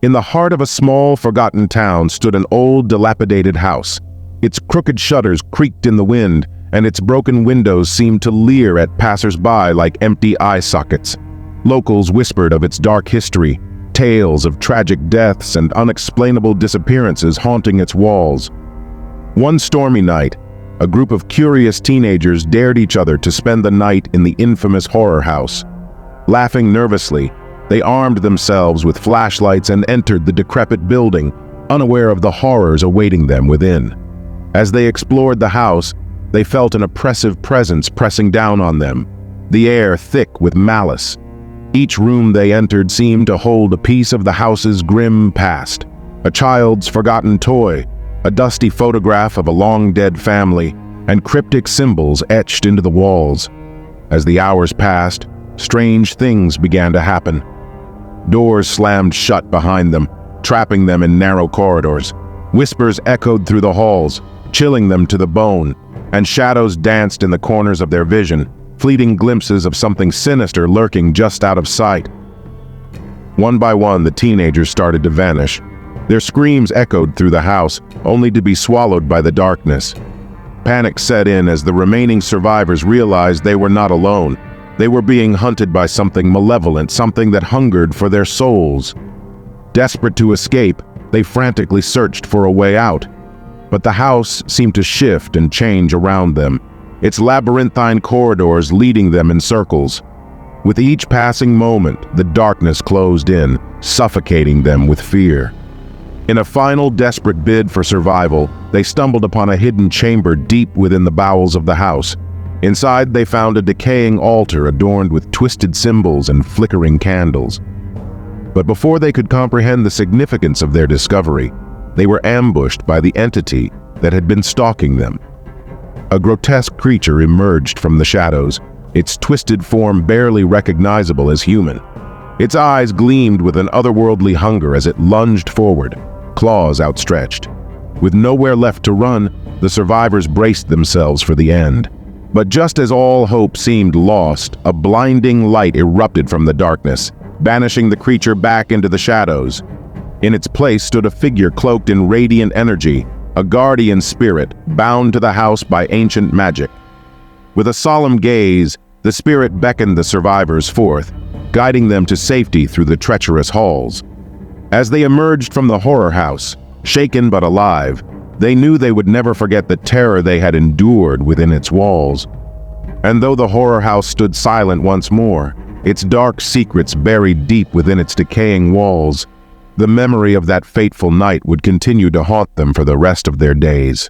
In the heart of a small, forgotten town stood an old, dilapidated house. Its crooked shutters creaked in the wind, and its broken windows seemed to leer at passers-by like empty eye sockets. Locals whispered of its dark history, tales of tragic deaths and unexplainable disappearances haunting its walls. One stormy night, a group of curious teenagers dared each other to spend the night in the infamous horror house. Laughing nervously, they armed themselves with flashlights and entered the decrepit building, unaware of the horrors awaiting them within. As they explored the house, they felt an oppressive presence pressing down on them, the air thick with malice. Each room they entered seemed to hold a piece of the house's grim past, a child's forgotten toy, a dusty photograph of a long-dead family, and cryptic symbols etched into the walls. As the hours passed, strange things began to happen. Doors slammed shut behind them, trapping them in narrow corridors. Whispers echoed through the halls, chilling them to the bone, and shadows danced in the corners of their vision, fleeting glimpses of something sinister lurking just out of sight. One by one, the teenagers started to vanish. Their screams echoed through the house, only to be swallowed by the darkness. Panic set in as the remaining survivors realized they were not alone. They were being hunted by something malevolent, something that hungered for their souls. Desperate to escape, they frantically searched for a way out. But the house seemed to shift and change around them, its labyrinthine corridors leading them in circles. With each passing moment, the darkness closed in, suffocating them with fear. In a final desperate bid for survival, they stumbled upon a hidden chamber deep within the bowels of the house. Inside, they found a decaying altar adorned with twisted symbols and flickering candles. But before they could comprehend the significance of their discovery, they were ambushed by the entity that had been stalking them. A grotesque creature emerged from the shadows, its twisted form barely recognizable as human. Its eyes gleamed with an otherworldly hunger as it lunged forward, claws outstretched. With nowhere left to run, the survivors braced themselves for the end. But just as all hope seemed lost, a blinding light erupted from the darkness, banishing the creature back into the shadows. In its place stood a figure cloaked in radiant energy, a guardian spirit bound to the house by ancient magic. With a solemn gaze, the spirit beckoned the survivors forth, guiding them to safety through the treacherous halls. As they emerged from the horror house, shaken but alive, they knew they would never forget the terror they had endured within its walls. And though the horror house stood silent once more, its dark secrets buried deep within its decaying walls, the memory of that fateful night would continue to haunt them for the rest of their days.